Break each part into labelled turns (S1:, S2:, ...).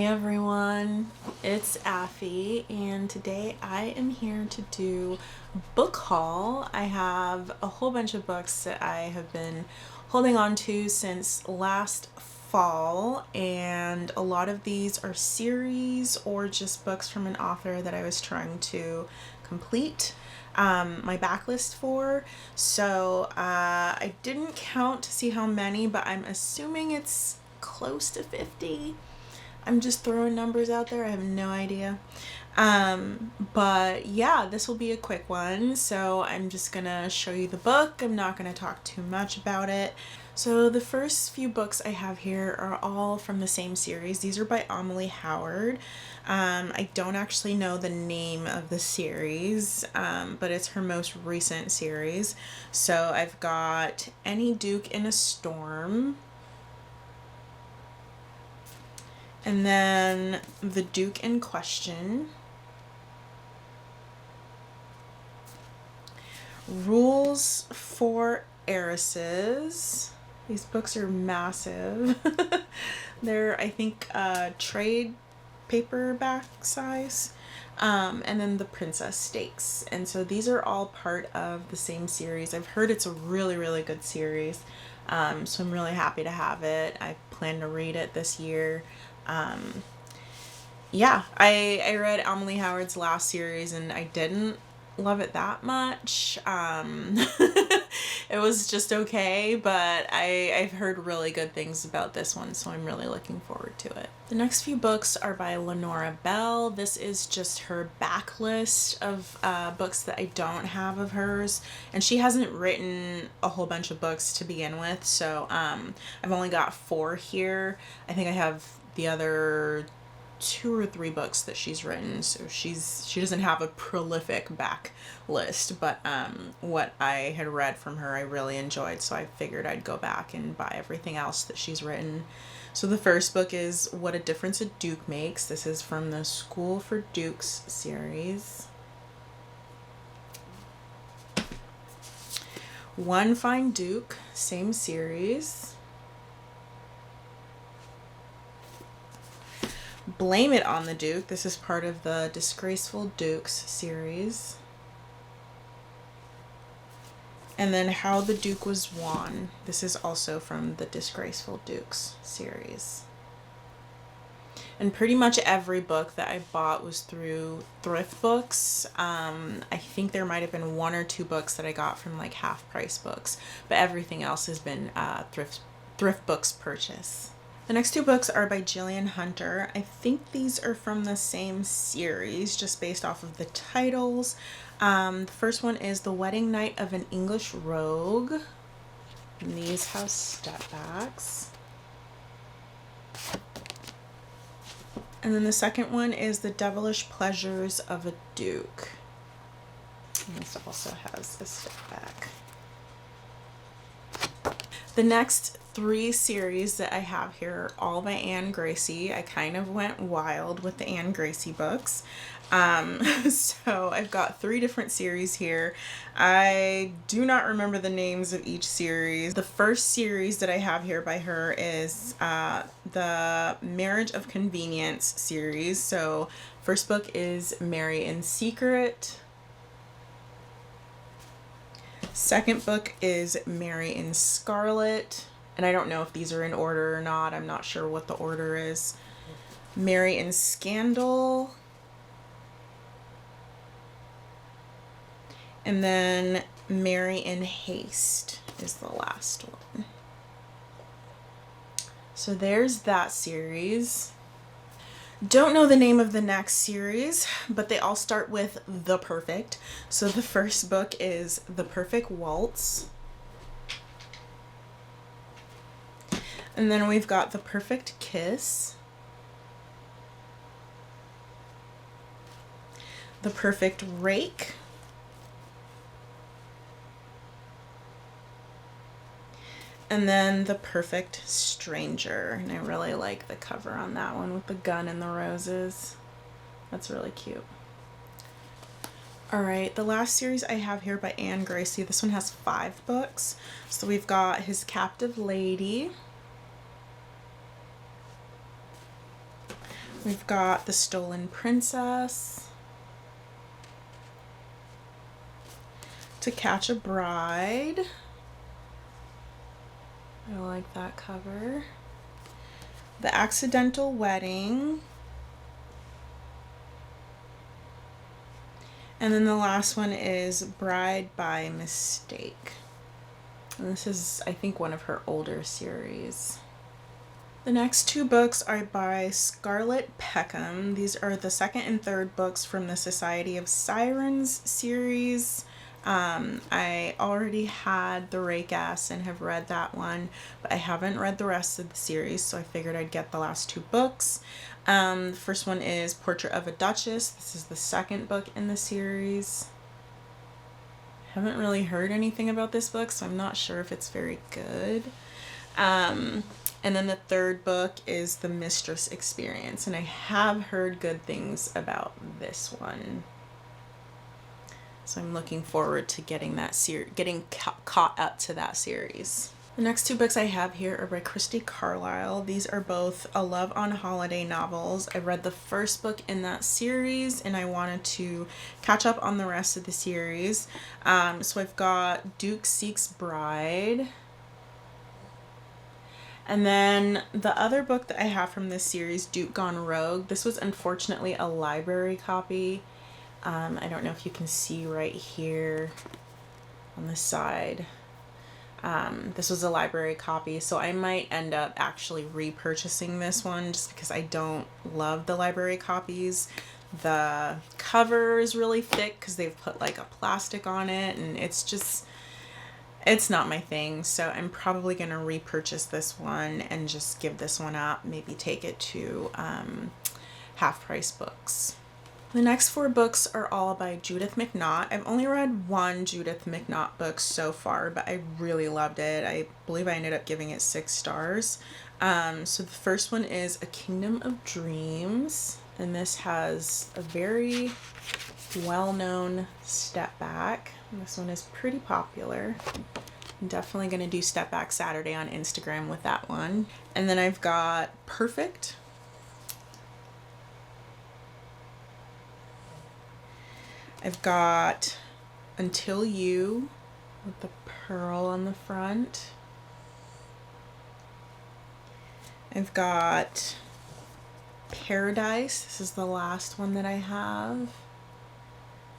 S1: everyone, it's Affy, and today I am here to do a book haul. I have a whole bunch of books that I have been holding on to since last fall, and a lot of these are series or just books from an author that I was trying to complete my backlist for. So I didn't count to see how many, but I'm assuming it's close to 50. I'm just throwing numbers out there. I have no idea. But yeah, this will be a quick one. So I'm just gonna show you the book. I'm not gonna talk too much about it. So the first few books I have here are all from the same series. These are by Amalie Howard. I don't actually know the name of the series, but it's her most recent series. So I've got Any Duke in a Storm, and then The Duke in Question, Rules for Heiresses. These books are massive. They're, I think, trade paperback size. And then The Princess Stakes. And so these are all part of the same series. I've heard it's a really, really good series. So I'm really happy to have it. I plan to read it this year. Yeah, I read Amalie Howard's last series and I didn't love it that much. It was just okay, but I've heard really good things about this one, so I'm really looking forward to it. The next few books are by Lenora Bell. This is just her backlist of books that I don't have of hers, and she hasn't written a whole bunch of books to begin with, so I've only got 4 here. I think I have the other 2 or 3 books that she's written, so she doesn't have a prolific back list, but what I had read from her I really enjoyed, so I figured I'd go back and buy everything else that she's written. So the first book is What a Difference a Duke Makes. This is from the School for Dukes series. One Fine Duke, same series. Blame It on the Duke. This is part of the Disgraceful Dukes series. And then How the Duke Was Won. This is also from the Disgraceful Dukes series. And pretty much every book that I bought was through thrift books. I think there might have been 1 or 2 books that I got from like half price books, but everything else has been thrift books purchase. The next 2 books are by Jillian Hunter. I think these are from the same series, just based off of the titles. The first one is The Wedding Night of an English Rogue. And these have step backs. And then the second one is The Devilish Pleasures of a Duke. And this also has a step back. The next 3 series that I have here are all by Gracie. I kind of went wild with the Gracie books. So I've got 3 different series here. I do not remember the names of each series. The first series that I have here by her is the Marriage of Convenience series. So first book is Marry in Secret. Second book is Marry in Scarlet, and I don't know if these are in order or not. I'm not sure what the order is. Marry in Scandal. And then Marry in Haste is the last one. So there's that series. Don't know the name of the next series, but they all start with The Perfect. So the first book is The Perfect Waltz. And then we've got The Perfect Kiss. The Perfect Rake. And then The Perfect Stranger. And I really like the cover on that one with the gun and the roses. That's really cute. Alright, the last series I have here by Gracie. This one has 5 books. So we've got His Captive Lady. We've got The Stolen Princess, To Catch a Bride. I like that cover. The Accidental Wedding. And then the last one is Bride by Mistake. And this is, I think, one of her older series. The next two books are by Scarlett Peckham. These are the second and third books from the Society of Sirens series. I already had The Rake-Ass and have read that one, but I haven't read the rest of the series, so I figured I'd get the last two books. The first one is Portrait of a Duchess. This is the second book in the series. I haven't really heard anything about this book, so I'm not sure if it's very good. And then the third book is The Mistress Experience, and I have heard good things about this one. So I'm looking forward to getting that getting caught up to that series. The next two books I have here are by Christy Carlyle. These are both A Love on Holiday novels. I read the first book in that series and I wanted to catch up on the rest of the series. So I've got Duke Seeks Bride. And then the other book that I have from this series, Duke Gone Rogue. This was unfortunately a library copy. I don't know if you can see right here on the side. This was a library copy, so I might end up actually repurchasing this one just because I don't love the library copies. The cover is really thick because they've put like a plastic on it, and it's not my thing. So I'm probably going to repurchase this one and just give this one up, maybe take it to Half Price Books. The next four books are all by Judith McNaught. I've only read one Judith McNaught book so far, but I really loved it. I believe I ended up giving it 6 stars. So the first one is A Kingdom of Dreams, and this has a very well-known step back. This one is pretty popular. I'm definitely going to do Step Back Saturday on Instagram with that one. And then I've got Perfect. I've got Until You with the pearl on the front. I've got Paradise. This is the last one that I have.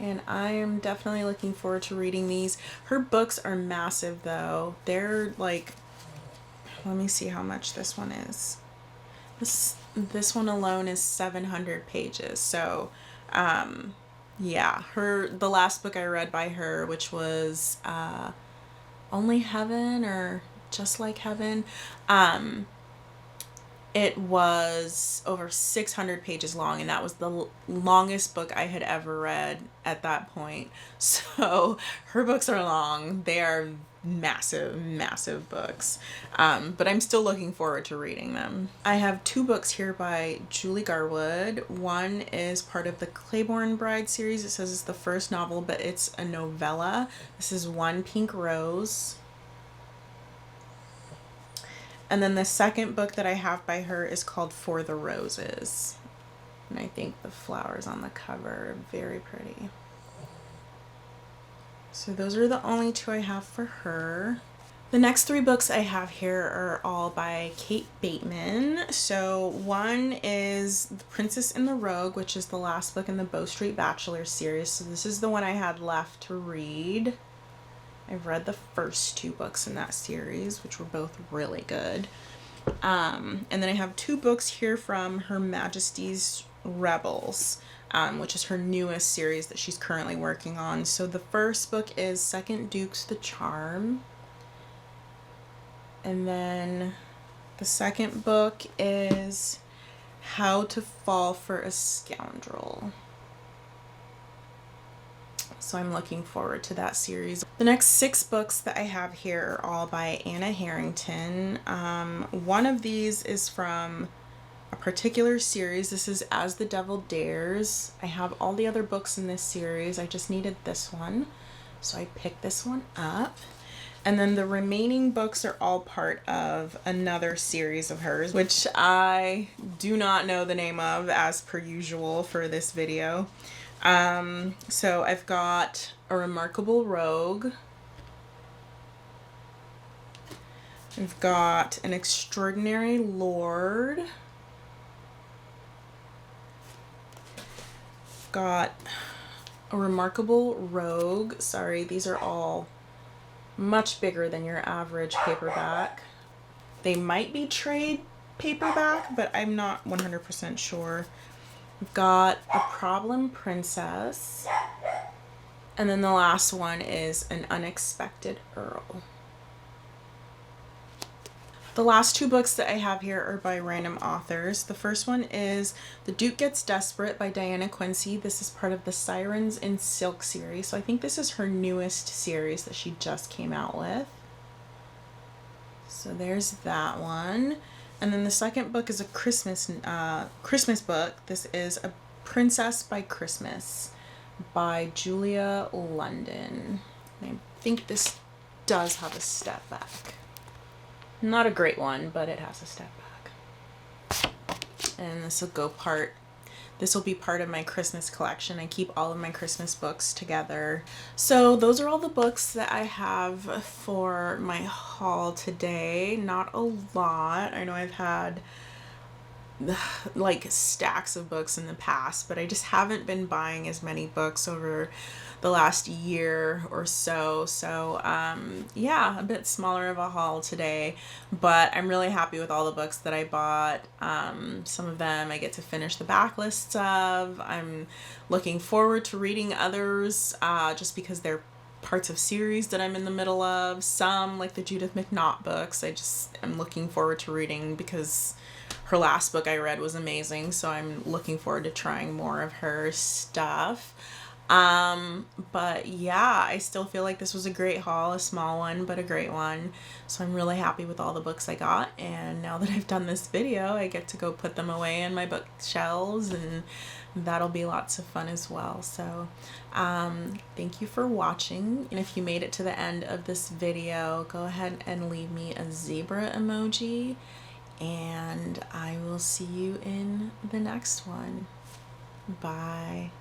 S1: And I am definitely looking forward to reading these. Her books are massive though. They're like, let me see how much this one is. This one alone is 700 pages. So, yeah, the last book I read by her, which was Only Heaven or Just Like Heaven, it was over 600 pages long, and that was the longest book I had ever read at that point. So her books are long. They are massive, massive books. But I'm still looking forward to reading them. I have 2 books here by Julie Garwood. One is part of the Claiborne Bride series. It says it's the first novel, but it's a novella. This is One Pink Rose. And then the second book that I have by her is called For the Roses. And I think the flowers on the cover are very pretty. So those are the only 2 I have for her. The next 3 books I have here are all by Kate Bateman. So one is The Princess and the Rogue, which is the last book in the Bow Street Bachelor series. So this is the one I had left to read. I've read the first 2 books in that series, which were both really good. And then I have 2 books here from Her Majesty's Rebels, which is her newest series that she's currently working on. So the first book is Second Duke's The Charm. And then the second book is How to Fall for a Scoundrel. So I'm looking forward to that series. The next 6 books that I have here are all by Anna Harrington. One of these is from a particular series. This is As the Devil Dares. I have all the other books in this series. I just needed this one. So I picked this one up. And then the remaining books are all part of another series of hers, which I do not know the name of as per usual for this video. So I've got A Remarkable Rogue. I've got An Extraordinary Lord. I've got A Remarkable Rogue. Sorry, these are all much bigger than your average paperback. They might be trade paperback, but I'm not 100% sure. I've got A Problem Princess. And then the last one is An Unexpected Earl. The last two books that I have here are by random authors. The first one is The Duke Gets Desperate by Diana Quincy. This is part of the Sirens in Silk series. So I think this is her newest series that she just came out with. So there's that one. And then the second book is a Christmas book. This is A Princess by Christmas by Julia London. And I think this does have a step back. Not a great one, but it has a step back. And this will be part of my Christmas collection. I keep all of my Christmas books together. So those are all the books that I have for my haul today. Not a lot. I know I've had like stacks of books in the past, but I just haven't been buying as many books over the last year or so. So yeah, a bit smaller of a haul today, but I'm really happy with all the books that I bought. Some of them I get to finish the backlists of. I'm looking forward to reading others just because they're parts of series that I'm in the middle of. Some, like the Judith McNaught books, I'm looking forward to reading because her last book I read was amazing, so I'm looking forward to trying more of her stuff. But yeah, I still feel like this was a great haul, a small one, but a great one. So I'm really happy with all the books I got, and now that I've done this video, I get to go put them away in my bookshelves, and that'll be lots of fun as well. So thank you for watching, and if you made it to the end of this video, go ahead and leave me a zebra emoji, and I will see you in the next one. Bye.